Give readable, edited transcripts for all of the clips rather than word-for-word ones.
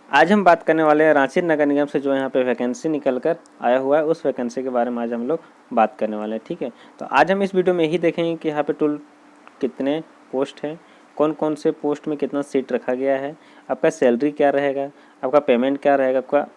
आज हम बात करने वाले हैं रांची नगर निगम से जो यहाँ पे वैकेंसी निकल कर आया हुआ है, उस वैकेंसी के बारे में आज हम लोग बात करने वाले हैं। ठीक है, तो आज हम इस वीडियो में यही देखेंगे कि यहाँ पे टोटल कितने पोस्ट हैं, कौन कौन से पोस्ट में कितना सीट रखा गया है, आपका सैलरी क्या रहेगा, आपका पेमेंट क्या रहेगा, आपका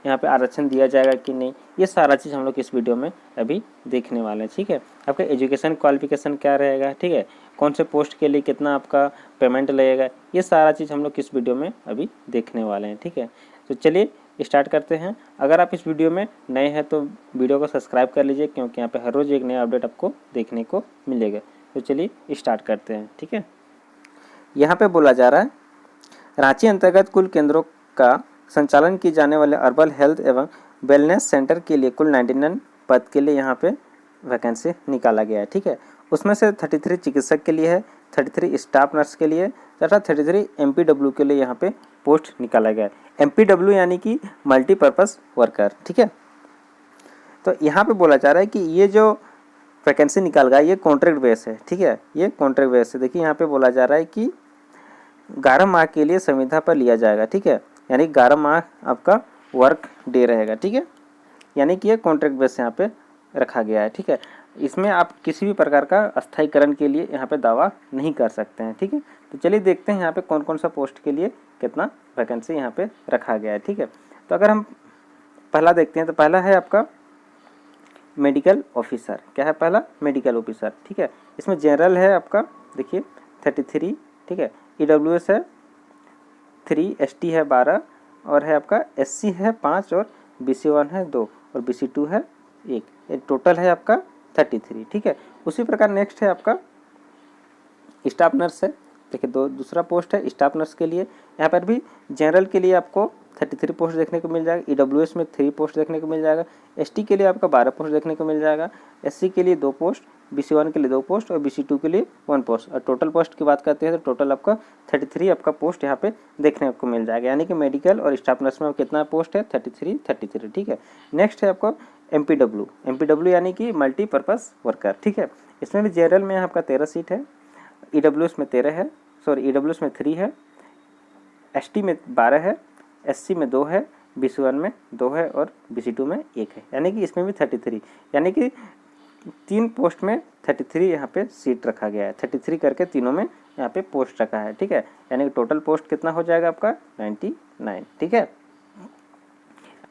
यहाँ पे आरक्षण दिया जाएगा कि नहीं, ये सारा चीज़ हम लोग इस वीडियो में अभी देखने वाले हैं। ठीक है, आपका एजुकेशन क्वालिफिकेशन क्या रहेगा, ठीक है, कौन से पोस्ट के लिए कितना आपका पेमेंट लगेगा, ये सारा चीज़ हम लोग इस वीडियो में अभी देखने वाले हैं। ठीक है, तो चलिए स्टार्ट करते हैं। अगर आप इस वीडियो में नए हैं तो वीडियो को सब्सक्राइब कर लीजिए, क्योंकि यहाँ पे हर रोज़ एक नया अपडेट आपको देखने को मिलेगा। तो चलिए स्टार्ट करते हैं। ठीक है, यहाँ पे बोला जा रहा है रांची अंतर्गत कुल केंद्रों का संचालन की जाने वाले अर्बन हेल्थ एवं वेलनेस सेंटर के लिए कुल 99 पद के लिए यहाँ पे वैकेंसी निकाला गया है। ठीक है, उसमें से 33 चिकित्सक के लिए है, 33 स्टाफ नर्स के लिए तथा 33 MPW के लिए यहाँ पे पोस्ट निकाला गया है। MPW यानी कि मल्टीपर्पज़ वर्कर। ठीक है, तो यहाँ पे बोला जा रहा है कि ये जो वैकेंसी निकाल गया ये कॉन्ट्रैक्ट बेस है। ठीक है, ये कॉन्ट्रैक्ट बेस है। देखिए यहाँ पे बोला जा रहा है कि 11 माह के लिए संविदा पर लिया जाएगा। ठीक है, यानी 11 माह आपका वर्क डे रहेगा। ठीक है, यानी कि ये कॉन्ट्रैक्ट बेस यहाँ पे रखा गया है। ठीक है, इसमें आप किसी भी प्रकार का अस्थायीकरण के लिए यहाँ पे दावा नहीं कर सकते हैं। ठीक है, तो चलिए देखते हैं यहाँ पे कौन कौन सा पोस्ट के लिए कितना वैकेंसी यहाँ पे रखा गया है। ठीक है, तो अगर हम पहला देखते हैं तो पहला है आपका मेडिकल ऑफिसर। क्या है पहला? Medical officer. ठीक है, इसमें जनरल है आपका, देखिए 33। ठीक है, EWS है 3, ST है 12 और है आपका SC है 5 और BC1 है 2 और BC2 है 1। ये टोटल है आपका 33। ठीक है, उसी प्रकार नेक्स्ट है आपका स्टाफ नर्स है। देखिए दूसरा पोस्ट है स्टाफ नर्स के लिए। यहाँ पर भी जनरल के लिए आपको 33 पोस्ट देखने को मिल जाएगा, EWS में 3 पोस्ट देखने को मिल जाएगा, ST के लिए आपका 12 पोस्ट देखने को मिल जाएगा, SC के लिए 2 पोस्ट, BC1 के लिए 2 पोस्ट और BC2 के लिए 1 पोस्ट। और टोटल पोस्ट की बात करते हैं तो टोटल आपका 33 आपका पोस्ट यहाँ पे देखने को मिल जाएगा। यानी कि मेडिकल और स्टाफ नर्स में कितना पोस्ट है? 33। ठीक है, नेक्स्ट है आपको MPW यानी कि मल्टीपर्पज़ वर्कर। ठीक है, इसमें भी जनरल में आपका 13 सीट है, EWS में 13 है, EWS में 3 है, ST में 12 है, SC में 2 है, BC1 में 2 है और BC2 में 1 है। यानी कि इसमें भी 33, यानी कि 3 पोस्ट में 33 यहाँ पे सीट रखा गया है। 33 करके तीनों में यहाँ पे पोस्ट रखा है। ठीक है, यानी कि टोटल पोस्ट कितना हो जाएगा आपका? 99। ठीक है,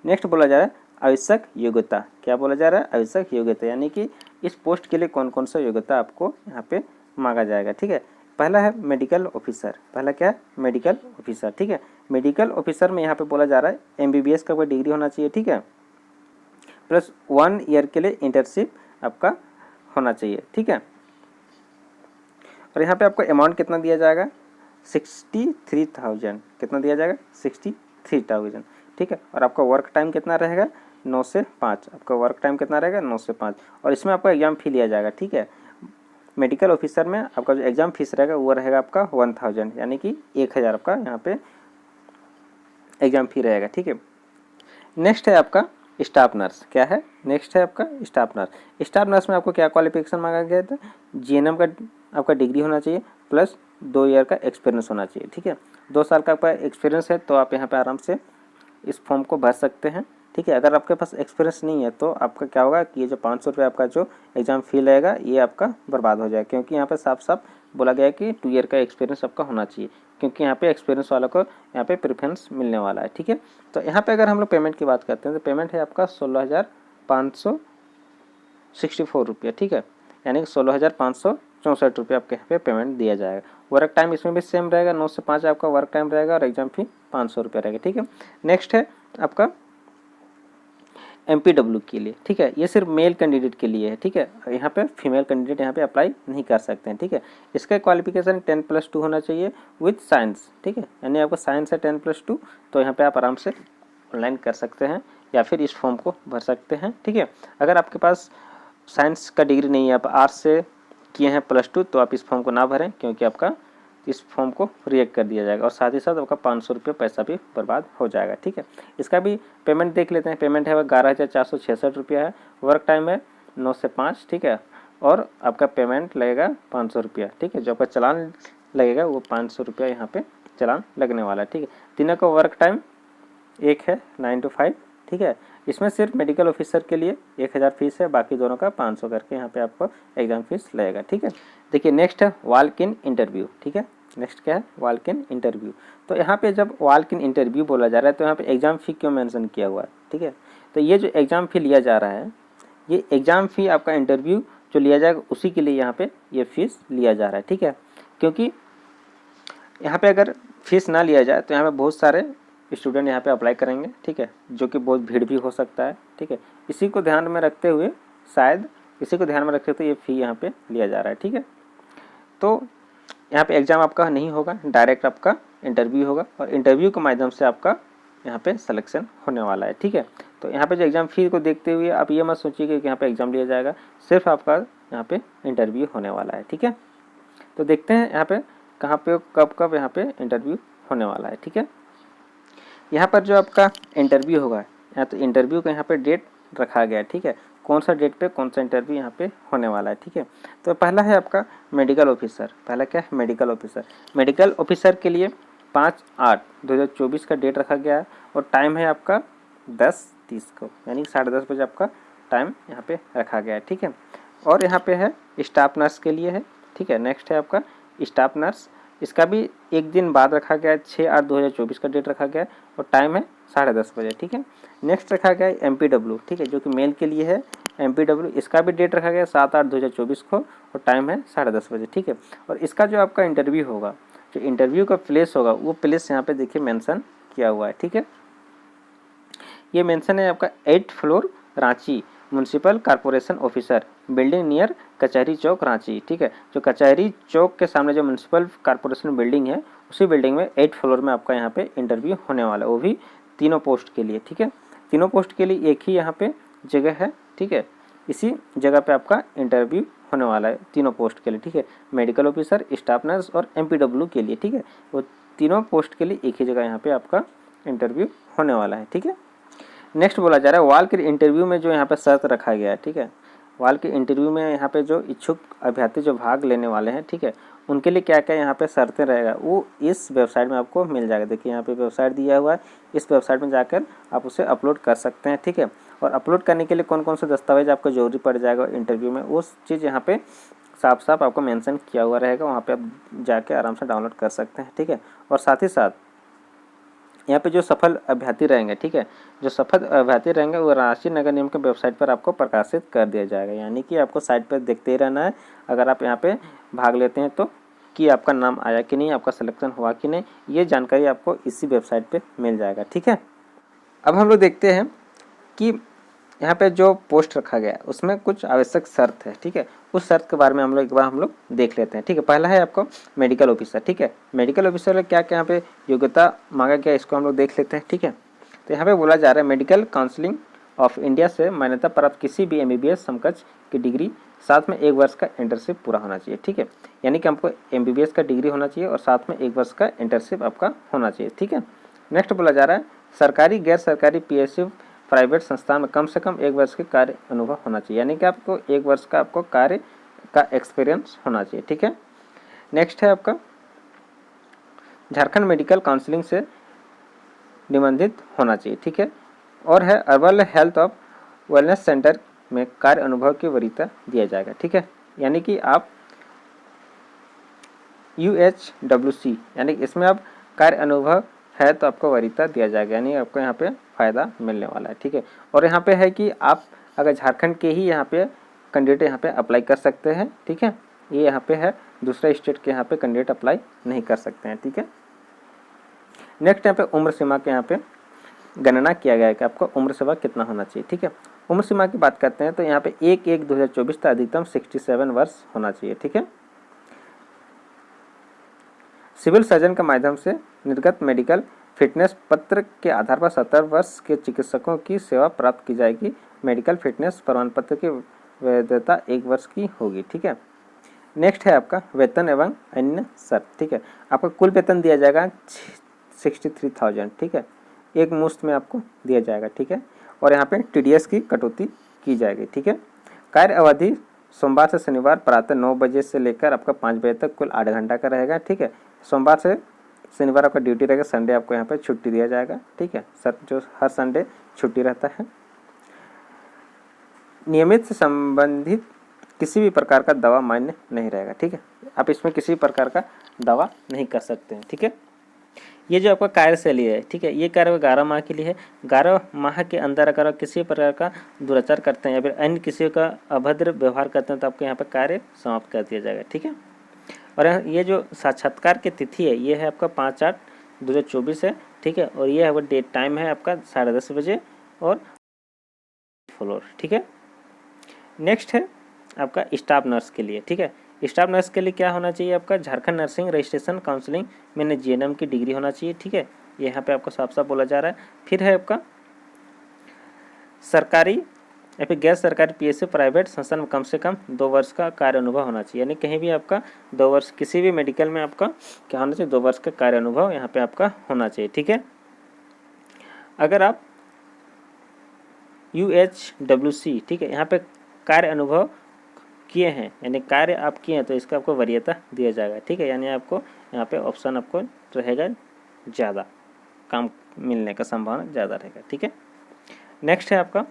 नेक्स्ट बोला जा रहा है आवश्यक योग्यता। क्या बोला जा रहा है? आवश्यक योग्यता, यानी कि इस पोस्ट के लिए कौन कौन सा योग्यता आपको यहाँ पे मांगा जाएगा। ठीक है, पहला है मेडिकल ऑफिसर। पहला क्या है? Medical officer. ठीक है, मेडिकल ऑफिसर में यहाँ पे बोला जा रहा है MBBS का कोई डिग्री होना चाहिए। ठीक है, प्लस 1 ईयर के लिए इंटर्नशिप आपका होना चाहिए। ठीक है, और यहाँ पे आपको अमाउंट कितना दिया जाएगा? 63,000। कितना दिया जाएगा? 63,000। ठीक है, और आपका वर्क टाइम कितना रहेगा? 9 से 5। आपका वर्क टाइम कितना रहेगा? 9 से 5। और इसमें आपका एग्जाम फी लिया जाएगा। ठीक है, मेडिकल ऑफिसर में आपका जो एग्जाम फीस रहेगा वो रहेगा आपका 1000, यानी कि 1000 आपका यहाँ पे एग्जाम फी रहेगा। ठीक है, नेक्स्ट है आपका स्टाफ नर्स। क्या है? नेक्स्ट है आपका स्टाफ नर्स। स्टाफ नर्स में आपको क्या क्वालिफिकेशन मांगा गया था? GNM का आपका डिग्री होना चाहिए प्लस 2 ईयर का एक्सपीरियंस होना चाहिए। ठीक है, 2 साल का आपका एक्सपीरियंस है तो आप यहाँ पे आराम से इस फॉर्म को भर सकते हैं। ठीक है, अगर आपके पास एक्सपीरियंस नहीं है तो आपका क्या होगा कि ये जो 500 रुपये आपका जो एग्जाम फी लगेगा ये आपका बर्बाद हो जाएगा, क्योंकि यहाँ पे साफ साफ बोला गया है कि 2 ईयर का एक्सपीरियंस आपका होना चाहिए, क्योंकि यहाँ पे एक्सपीरियंस वालों को यहाँ पे प्रेफरेंस मिलने वाला है। ठीक है, तो यहाँ पे अगर हम लोग पेमेंट की बात करते हैं तो पेमेंट है आपका 16,564 रुपये। ठीक है, यानी कि 16,564 रुपये आपके यहाँ पे पेमेंट दिया जाएगा। वर्क टाइम इसमें भी सेम रहेगा, 9 से 5 आपका वर्क टाइम रहेगा और एग्जाम फी 500 रुपये रहेगा। ठीक है, नेक्स्ट है आपका MPW के लिए। ठीक है, ये सिर्फ मेल कैंडिडेट के लिए है। ठीक है, यहाँ पे फीमेल कैंडिडेट यहाँ पे अप्लाई नहीं कर सकते हैं। ठीक है, इसका क्वालिफिकेशन 10+2 होना चाहिए विथ साइंस। ठीक है, यानी आपको साइंस है 10+2, तो यहाँ पे आप आराम से ऑनलाइन कर सकते हैं या फिर इस फॉर्म को भर सकते हैं। ठीक है, अगर आपके पास साइंस का डिग्री नहीं है, आप आर्ट्स से किए हैं +2, तो आप इस फॉर्म को ना भरें, क्योंकि आपका इस फॉर्म को रिजेक्ट कर दिया जाएगा और साथ ही साथ आपका 500 रुपये पैसा भी बर्बाद हो जाएगा। ठीक है, इसका भी पेमेंट देख लेते हैं। पेमेंट है वह 11,466 रुपया है, वर्क टाइम है 9 से 5। ठीक है, और आपका पेमेंट लगेगा 500 रुपया। ठीक है, जो आपका चालान लगेगा वो 500 रुपया यहाँ पे चालान लगने वाला है। ठीक है, तीनों का वर्क टाइम एक है 9 to 5, ठीक है। इसमें सिर्फ मेडिकल ऑफिसर के लिए 1000 फीस है, बाकी दोनों का 500 करके यहाँ पे आपको एग्ज़ाम फीस लगेगा, ठीक है। देखिए नेक्स्ट है वॉक इन इंटरव्यू, ठीक है। नेक्स्ट क्या है? Walk in interview. तो यहाँ पे जब वॉक इन इंटरव्यू बोला जा रहा है तो यहाँ पे एग्ज़ाम फ़ी क्यों मेंशन किया हुआ है, ठीक है। तो ये जो एग्ज़ाम फ़ी लिया जा रहा है, ये एग्ज़ाम फ़ी आपका इंटरव्यू जो लिया जाएगा उसी के लिए यहाँ पे ये फ़ीस लिया जा रहा है, ठीक है। क्योंकि यहाँ पे अगर फीस ना लिया जाए तो यहाँ पे बहुत सारे स्टूडेंट यहाँ पे अप्लाई करेंगे, ठीक है, जो कि बहुत भीड़ भी हो सकता है, ठीक है। इसी को ध्यान में रखते हुए ये फ़ी यहाँ पे लिया जा रहा है, ठीक है। तो यहाँ पे एग्ज़ाम आपका नहीं होगा, डायरेक्ट आपका इंटरव्यू होगा और इंटरव्यू के माध्यम से आपका यहाँ पे सिलेक्शन होने वाला है, ठीक है। तो यहाँ पे जो एग्ज़ाम फी को देखते हुए आप ये मत सोचिए कि यहाँ पे एग्ज़ाम लिया जाएगा, सिर्फ आपका यहाँ पे इंटरव्यू होने वाला है, ठीक है। तो देखते हैं यहाँ पे कहाँ पे कब यहाँ पे इंटरव्यू होने वाला है, ठीक है। यहाँ पर जो आपका इंटरव्यू होगा, यहाँ तो इंटरव्यू का यहाँ पे डेट रखा गया है, ठीक है। कौन सा डेट पे कौन सा इंटरव्यू यहाँ पे होने वाला है, ठीक है। तो पहला है आपका मेडिकल ऑफिसर। पहला क्या है? Medical officer. मेडिकल ऑफिसर के लिए 5/8/2024 का डेट रखा गया है और टाइम है आपका 10:30 को, यानी 10:30 बजे आपका टाइम यहाँ पे रखा गया है, ठीक है। और यहाँ पे है स्टाफ नर्स के लिए है, ठीक है। नेक्स्ट है आपका स्टाफ नर्स, इसका भी एक दिन बाद रखा गया है, 6/8/2024 का डेट रखा गया है और टाइम है 10:30 बजे, ठीक है। नेक्स्ट रखा गया है MPW, ठीक है, जो कि मेल के लिए है। MPW इसका भी डेट रखा गया है 7/8/2024 को और टाइम है 10:30 बजे, ठीक है। और इसका जो आपका इंटरव्यू होगा, जो इंटरव्यू का प्लेस होगा वो प्लेस यहाँ पे देखिए मेंशन किया हुआ है, ठीक है। ये मेंशन है आपका 8th floor Ranchi, municipal corporation officer, building near कचहरी चौक रांची, ठीक है। जो कचहरी चौक के सामने जो म्यूनसिपल कॉर्पोरेशन बिल्डिंग है, उसी बिल्डिंग में 8th फ्लोर में आपका यहाँ पे इंटरव्यू होने वाला है, वो भी तीनों पोस्ट के लिए, ठीक है। तीनों पोस्ट के लिए एक ही यहाँ पे जगह है, ठीक है। इसी जगह पे आपका इंटरव्यू होने वाला है तीनों पोस्ट के लिए, ठीक है। मेडिकल ऑफिसर, स्टाफ नर्स और MPW के लिए, ठीक है। वो तीनों पोस्ट के लिए एक ही जगह यहाँ पे आपका इंटरव्यू होने वाला है, ठीक है। नेक्स्ट बोला जा रहा है वॉक इन इंटरव्यू में जो यहाँ पे शर्त रखा गया है, ठीक है। वॉक इन इंटरव्यू में यहाँ पे जो इच्छुक अभ्यर्थी जो भाग लेने वाले हैं, ठीक है, उनके लिए क्या क्या यहाँ पे शर्तें रहेगा वो इस वेबसाइट में आपको मिल जाएगा। देखिए यहाँ पे वेबसाइट दिया हुआ है, इस वेबसाइट में जाकर आप उसे अपलोड कर सकते हैं, ठीक है। और अपलोड करने के लिए कौन कौन से दस्तावेज आपको जरूरी पड़ जाएगा इंटरव्यू में, उस चीज़ यहाँ पे साफ साफ आपको मेंशन किया हुआ रहेगा, वहाँ पे आप जाके आराम से डाउनलोड कर सकते हैं, ठीक है। और साथ ही साथ यहाँ पे जो सफल अभ्यर्थी रहेंगे, ठीक है, जो सफल अभ्यर्थी रहेंगे वो रांची नगर निगम के वेबसाइट पर आपको प्रकाशित कर दिया जाएगा, यानी कि आपको साइट पर देखते ही रहना है अगर आप यहाँ पे भाग लेते हैं तो, कि आपका नाम आया कि नहीं, आपका सिलेक्शन हुआ कि नहीं, ये जानकारी आपको इसी वेबसाइट पे मिल जाएगा, ठीक है। अब हम लोग देखते हैं कि यहाँ पे जो पोस्ट रखा गया है उसमें कुछ आवश्यक शर्त है, ठीक है। उस शर्त के बारे में हम लोग देख लेते हैं, ठीक है। पहला है आपको मेडिकल ऑफिसर, ठीक है। मेडिकल ऑफिसर क्या क्या यहाँ पे योग्यता मांगा गया इसको हम लोग देख लेते हैं, ठीक है। तो यहाँ पे बोला जा रहा है मेडिकल काउंसिलिंग ऑफ इंडिया से मान्यता प्राप्त किसी भी MBBS समकक्ष की डिग्री, साथ में 1 वर्ष का इंटर्नशिप पूरा होना चाहिए, ठीक है। यानी कि आपको MBBS का डिग्री होना चाहिए और साथ में 1 वर्ष का इंटर्नशिप आपका होना चाहिए, ठीक है। नेक्स्ट बोला जा रहा है सरकारी गैर सरकारी PSU प्राइवेट संस्थान में कम से कम 1 वर्ष के कार्य अनुभव होना चाहिए, यानी कि आपको 1 वर्ष का आपको कार्य का एक्सपीरियंस होना चाहिए, ठीक है। नेक्स्ट है आपका झारखंड मेडिकल काउंसिलिंग से निबंधित होना चाहिए, ठीक है। और है urban health of wellness centre में कार्य अनुभव की वरीयता दिया जाएगा, ठीक है। यानी कि आप UHWC यानी इसमें आप कार्य अनुभव है तो आपको वरीयता दिया जाएगा, यानी आपको यहाँ पे फ़ायदा मिलने वाला है, ठीक है। और यहाँ पे है कि आप अगर झारखंड के ही यहाँ पे कैंडिडेट यहाँ पे अप्लाई कर सकते हैं, ठीक है। ये यहाँ पे है, दूसरे स्टेट के यहाँ पे कैंडिडेट अप्लाई नहीं कर सकते हैं, ठीक है। नेक्स्ट यहाँ पे उम्र सीमा के यहाँ पे गणना किया गया है कि आपको उम्र सीमा कितना होना चाहिए, ठीक है। उम्र सीमा की बात करते हैं तो यहाँ पे 1/1/2024 तक अधिकतम 67 वर्ष होना चाहिए, ठीक है। सिविल सर्जन के माध्यम से निर्गत मेडिकल फिटनेस पत्र के आधार पर 70 वर्ष के चिकित्सकों की सेवा प्राप्त की जाएगी। मेडिकल फिटनेस प्रमाण पत्र की वैधता 1 वर्ष की होगी, ठीक है। नेक्स्ट है आपका वेतन एवं अन्य शर्त, ठीक है। आपका कुल वेतन दिया जाएगा 63,000, ठीक है, एक मुश्त में आपको दिया जाएगा, ठीक है। और यहाँ पे TDS की कटौती की जाएगी, ठीक है। कार्य अवधि सोमवार से शनिवार प्रातः 9 बजे से लेकर आपका 5 बजे तक कुल 8 घंटा का रहेगा, ठीक है। सोमवार से शनिवार आपका ड्यूटी रहेगा, संडे आपको यहाँ पे छुट्टी दिया जाएगा। ठीक है सर, जो हर संडे छुट्टी रहता है। नियमित से संबंधित किसी भी प्रकार का दवा मान्य नहीं रहेगा। ठीक है, आप इसमें किसी प्रकार का दवा नहीं कर सकते हैं। ठीक है, ये जो आपका कार्यशैली है, ठीक है, ये कार्य 11 माह के लिए है। 11 माह के अंदर अगर आप किसी प्रकार का दुराचार करते हैं या फिर अन्य किसी का अभद्र व्यवहार करते हैं तो आपको यहाँ पर कार्य समाप्त कर दिया जाएगा। ठीक है, और ये जो साक्षात्कार की तिथि है ये है आपका 5/8/2024 है। ठीक है, और ये है वो डेट टाइम है आपका 10:30 बजे और फ्लोर। ठीक है, नेक्स्ट है आपका स्टाफ नर्स के लिए। ठीक है, स्टाफ नर्स के लिए क्या होना चाहिए आपका, झारखंड नर्सिंग रजिस्ट्रेशन काउंसलिंग में जीएनएम की डिग्री होना चाहिए। ठीक है, ये यहाँ पे आपको साफ साफ बोला जा रहा है। फिर है आपका सरकारी या फिर गैर सरकारी पीएससी प्राइवेट संस्थान में कम से कम 2 वर्ष का कार्य अनुभव होना चाहिए। यानी कहीं भी आपका 2 वर्ष, किसी भी मेडिकल में आपका क्या होना चाहिए, 2 वर्ष का कार्य अनुभव यहाँ पे आपका होना चाहिए। ठीक है, अगर आप UHWC, ठीक है, यहाँ पे कार्य अनुभव किए हैं यानी कार्य आप किए हैं तो इसका आपको वरीयता दिया जाएगा। ठीक है, यानी आपको यहाँ पे ऑप्शन आपको रहेगा ज़्यादा, काम मिलने का संभावना ज़्यादा रहेगा। ठीक है, नेक्स्ट है आपका,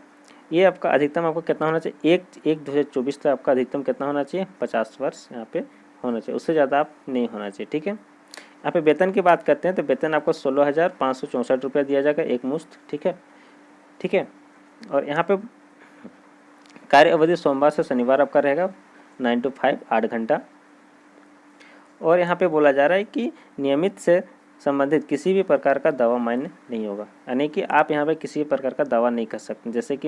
ये आपका अधिकतम आपको कितना होना चाहिए, 1/1/2024 तक आपका अधिकतम कितना होना चाहिए, 50 वर्ष यहाँ पे होना चाहिए, उससे ज़्यादा आप नहीं होना चाहिए। ठीक है, यहाँ पे वेतन की बात करते हैं तो वेतन आपको 16,564 रुपया दिया जाएगा एक मुश्त। ठीक है, ठीक है, और यहाँ पे कार्य अवधि सोमवार से शनिवार आपका रहेगा 9 to 5, 8 घंटा। और यहाँ पे बोला जा रहा है कि नियमित से संबंधित किसी भी प्रकार का दवा मान्य नहीं होगा, यानी कि आप यहाँ पे किसी भी प्रकार का दवा नहीं कर सकते, जैसे कि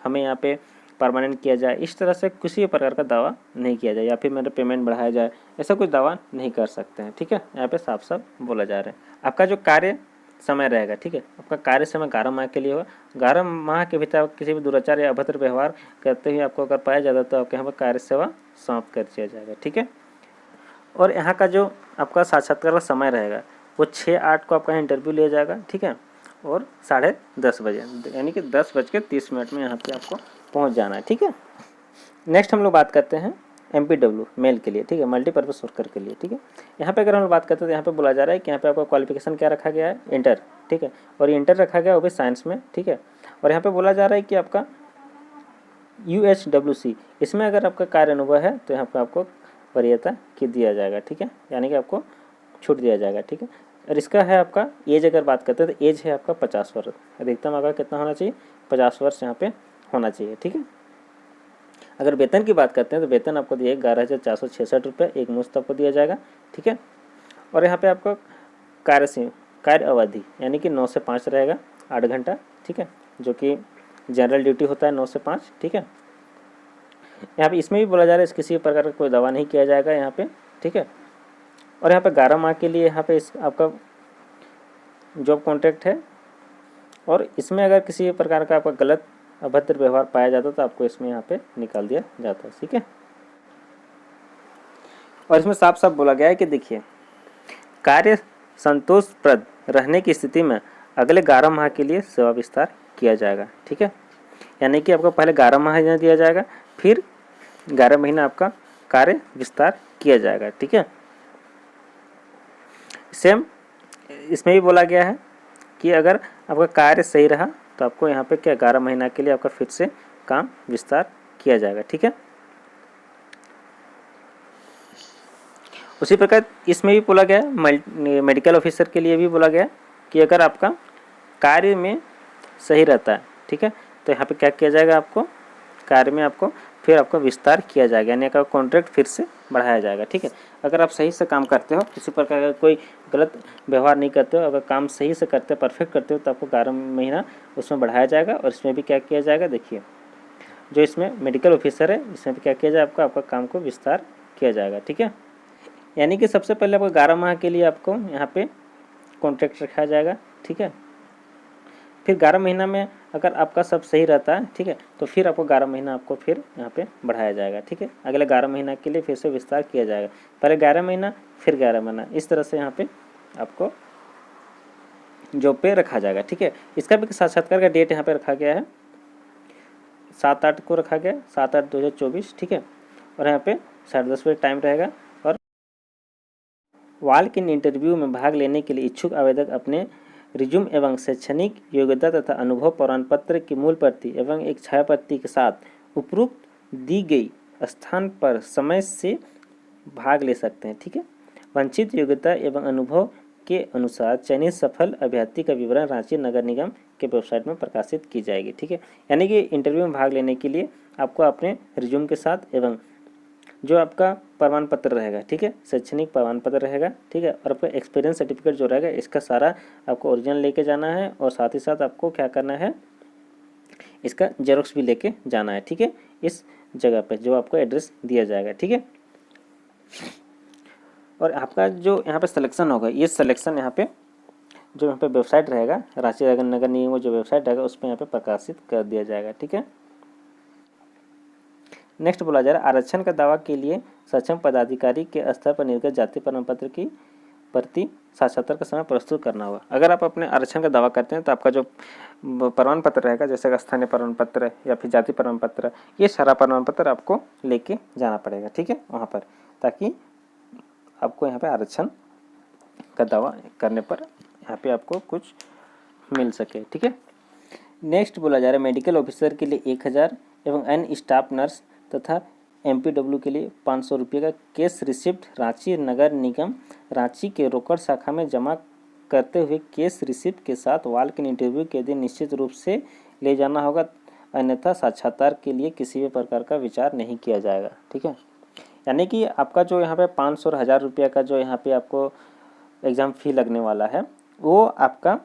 हमें यहाँ पे परमानेंट किया जाए इस तरह से किसी भी प्रकार का दवा नहीं किया जाए, या फिर मेरा पेमेंट बढ़ाया जाए, ऐसा कोई दवा नहीं कर सकते हैं। ठीक है, यहाँ पे साफ साफ बोला जा रहा है। आपका जो कार्य समय रहेगा, ठीक है, आपका कार्य समय 11 माह के लिए होगा। 11 माह के भीतर किसी भी दुराचार या अभद्र व्यवहार करते हुए आपको अगर पाया जाता तो आपके यहाँ पर कार्य सेवा समाप्त कर दिया जाएगा। ठीक है, और यहाँ का जो आपका साक्षात्कार का समय रहेगा वो 6/8 को आपका इंटरव्यू लिया जाएगा। ठीक है, और 10:30 बजे यानी कि 10:30 में यहाँ पे आपको पहुँच जाना है। ठीक है, नेक्स्ट हम लोग बात करते हैं MPW मेल के लिए। ठीक है, मल्टीपर्पज़ वर्कर के लिए। ठीक है, यहाँ पे अगर हम बात करते हैं तो यहाँ पे बोला जा रहा है कि यहाँ पे आपका क्वालिफिकेशन क्या रखा गया है, इंटर। ठीक है, और इंटर रखा गया वो भी साइंस में। ठीक है, और यहाँ पे बोला जा रहा है कि आपका UHWC, इसमें अगर आपका कार्य अनुभव है तो यहाँ पे आपको वरीयता की दिया जाएगा। ठीक है, यानी कि आपको छूट दिया जाएगा। ठीक है, और इसका है आपका एज, अगर बात करते हैं तो एज है आपका 50 वर्ष। अधिकतम आपका कितना होना चाहिए, 50 वर्ष यहाँ पे होना चाहिए। ठीक है, अगर वेतन की बात करते हैं तो वेतन आपको दिए 11,466 रुपये एक मुश्त आपको दिया जाएगा। ठीक है, और यहाँ पे आपका कार्य अवधि यानी कि 9 से 5 रहेगा, 8 घंटा। ठीक है, जो कि जनरल ड्यूटी होता है 9 से 5। ठीक है, यहाँ पे इसमें भी बोला जा रहा है किसी प्रकार का कोई दवा नहीं किया जाएगा यहाँ पे। ठीक है, और यहाँ पे 11 माह के लिए यहाँ पे इस आपका जॉब कॉन्ट्रैक्ट है, और इसमें अगर किसी प्रकार का आपका गलत अभद्र व्यवहार पाया जाता तो आपको इसमें यहाँ पे निकाल दिया जाता है। ठीक है, और इसमें साफ साफ बोला गया है कि देखिए, कार्य संतोषप्रद रहने की स्थिति में अगले 11 माह के लिए सेवा विस्तार किया जाएगा। ठीक है, यानी कि आपको पहले 11 माह यहाँ दिया जाएगा, फिर 11 महीना आपका कार्य विस्तार किया जाएगा। ठीक है, सेम इसमें भी बोला गया है कि अगर आपका कार्य सही रहा तो आपको यहाँ पे क्या 11 महीना के लिए आपका फिर से काम विस्तार किया जाएगा। ठीक है, उसी प्रकार इसमें भी बोला गया है, मेडिकल ऑफिसर के लिए भी बोला गया कि अगर आपका कार्य में सही रहता है, ठीक है, तो यहाँ पे क्या किया जाएगा, आपको कार्य में आपको फिर आपको विस्तार किया जाएगा, यानी आपका कॉन्ट्रैक्ट फिर से बढ़ाया जाएगा। ठीक है, अगर आप सही से काम करते हो, किसी प्रकार का कोई गलत व्यवहार नहीं करते हो, अगर काम सही से करते हो, परफेक्ट करते हो, तो आपको 11 महीना उसमें बढ़ाया जाएगा। और इसमें भी क्या किया जाएगा, देखिए जो इसमें मेडिकल ऑफिसर है इसमें भी क्या किया जाए, आपका काम को विस्तार किया जाएगा। ठीक है, यानी कि सबसे पहले आपको 11 माह के लिए आपको यहाँ पे कॉन्ट्रैक्ट रखा जाएगा। ठीक है, फिर 11 महीना में अगर आपका सब सही रहता है, ठीक है, तो फिर आपको 11 महीना आपको फिर यहाँ पे बढ़ाया जाएगा। ठीक है, अगले 11 महीना के लिए फिर से विस्तार किया जाएगा, पहले 11 महीना फिर 11 महीना, इस तरह से यहाँ पे आपको जॉब पे रखा जाएगा। ठीक है, इसका भी साक्षात्कार का डेट यहाँ पे रखा गया है 7/8 को रखा गया, 7/8/2024। ठीक है, और यहाँ पे 10:30 बजे टाइम रहेगा, और वॉक इन इंटरव्यू में भाग लेने के लिए इच्छुक आवेदक अपने रिज्यूम एवं शैक्षणिक योग्यता तथा अनुभव प्रमाण पत्र की मूल प्रति एवं एक छायाप्रति के साथ उपरोक्त दी गई स्थान पर समय से भाग ले सकते हैं। ठीक है। वांछित योग्यता एवं अनुभव के अनुसार चयनित सफल अभ्यर्थी का विवरण रांची नगर निगम के वेबसाइट में प्रकाशित की जाएगी। ठीक है। यानी कि इंटरव्यू में भाग लेने के लिए आपको अपने रिज्यूम के साथ एवं जो आपका प्रमाण पत्र रहेगा, ठीक है, शैक्षणिक प्रमाण पत्र रहेगा, ठीक है, और आपका एक्सपीरियंस सर्टिफिकेट जो रहेगा इसका सारा आपको ओरिजिनल लेके जाना है और साथ ही साथ आपको क्या करना है, इसका जेरोक्स भी लेके जाना है। ठीक है, इस जगह पे जो आपको एड्रेस दिया जाएगा। ठीक है। और आपका जो यहाँ पे सिलेक्शन होगा, ये सिलेक्शन यहाँ पे जो यहाँ पे वेबसाइट रहेगा रांची नगर निगम जो वेबसाइट रहेगा उस पर यहाँ पे प्रकाशित कर दिया जाएगा। ठीक है। नेक्स्ट बोला जा रहा है आरक्षण का दावा के लिए सक्षम पदाधिकारी के स्तर पर निर्गत जाति प्रमाण पत्र की प्रति साक्षात्कार का समय प्रस्तुत करना होगा। अगर आप अपने आरक्षण का दावा करते हैं तो आपका जो प्रमाण पत्र रहेगा जैसे स्थानीय प्रमाण पत्र या फिर जाति प्रमाण पत्र, ये सारा प्रमाण पत्र आपको लेके जाना पड़ेगा। ठीक है, वहाँ पर, ताकि आपको यहाँ पे आरक्षण का दावा करने पर यहाँ पे आपको कुछ मिल सके। ठीक है। नेक्स्ट बोला जा रहा है मेडिकल ऑफिसर के लिए 1000 एवं अन्य स्टाफ नर्स तथा MPW के लिए 500 रुपये का केस रिसिप्ट रांची नगर निगम रांची के रोकड़ शाखा में जमा करते हुए केस रिसिप्ट के साथ वॉक इन इंटरव्यू के दिन निश्चित रूप से ले जाना होगा, अन्यथा साक्षात्कार के लिए किसी भी प्रकार का विचार नहीं किया जाएगा। ठीक है। यानी कि आपका जो यहाँ पे 500 और 1000 रुपये का जो यहाँ पे आपको एग्ज़ाम फी लगने वाला है वो आपका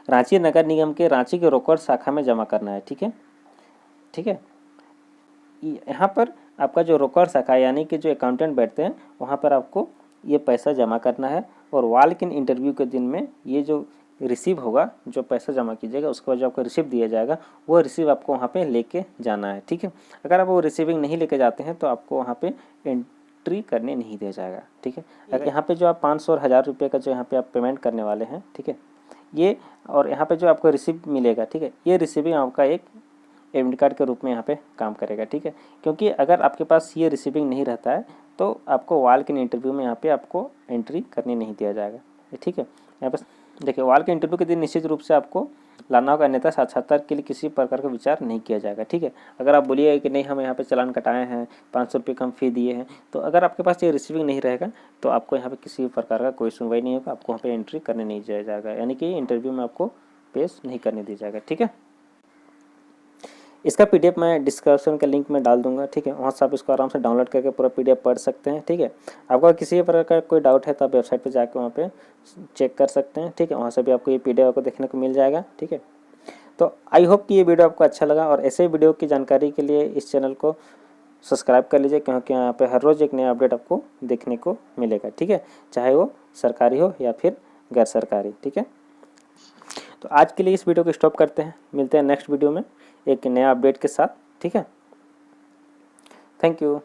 रांची नगर निगम के रांची के रोकड़ शाखा में जमा करना है। ठीक है। ठीक है। यहाँ पर आपका जो रोकड़ शाखा यानी कि जो अकाउंटेंट बैठते हैं वहाँ पर आपको ये पैसा जमा करना है और वॉक इन इंटरव्यू के दिन में ये जो रिसीव होगा, जो पैसा जमा कीजिएगा उसके बाद जो आपको रिसीव दिया जाएगा वो रिसीव आपको वहाँ पे लेके जाना है। ठीक है। अगर आप वो रिसीविंग नहीं लेके जाते हैं तो आपको वहाँ पे एंट्री करने नहीं दिया जाएगा। ठीक है। अगर यहाँ पे जो आप 500 और 1000 रुपये का जो यहाँ पे आप पेमेंट करने वाले हैं, ठीक है, ये और यहाँ पे जो आपको रिसीव मिलेगा, ठीक है, ये रिसीविंग आपका एक एडमिट कार्ड के रूप में यहाँ पे काम करेगा। ठीक है। क्योंकि अगर आपके पास ये रिसीविंग नहीं रहता है तो आपको वॉक इन इंटरव्यू में यहाँ पे आपको एंट्री करने नहीं दिया जाएगा। ठीक है। यहाँ पे देखिए वॉक इन इंटरव्यू के दिन निश्चित रूप से आपको लाना होगा, अन्यथा साक्षात्कार के लिए किसी प्रकार का विचार नहीं किया जाएगा। ठीक है। अगर आप बोलिए कि नहीं हम यहाँ पे चालान कटाए हैं, 500 रुपये का हम फी दिए हैं, तो अगर आपके पास ये रिसीविंग नहीं रहेगा तो आपको यहाँ पे किसी प्रकार का कोई सुनवाई नहीं होगा, आपको वहाँ पे एंट्री करने नहीं दिया जाएगा, यानी कि इंटरव्यू में आपको पेश नहीं करने दिया जाएगा। ठीक है। इसका PDF मैं डिस्क्रिप्शन के लिंक में डाल दूंगा। ठीक है, वहाँ से आप इसको आराम से डाउनलोड करके पूरा PDF पढ़ सकते हैं। ठीक है। आपको किसी भी प्रकार का कोई डाउट है तो आप वेबसाइट पे जाकर वहाँ पे चेक कर सकते हैं। ठीक है, वहाँ से भी आपको ये PDF आपको देखने को मिल जाएगा। ठीक है। तो आई होप कि ये वीडियो आपको अच्छा लगा और ऐसे वीडियो की जानकारी के लिए इस चैनल को सब्सक्राइब कर लीजिए, क्योंकि यहाँ पे हर रोज़ एक नया अपडेट आपको देखने को मिलेगा। ठीक है, चाहे वो सरकारी हो या फिर गैर सरकारी। ठीक है। तो आज के लिए इस वीडियो को स्टॉप करते हैं, मिलते हैं नेक्स्ट वीडियो में एक नया अपडेट के साथ। ठीक है, थैंक यू।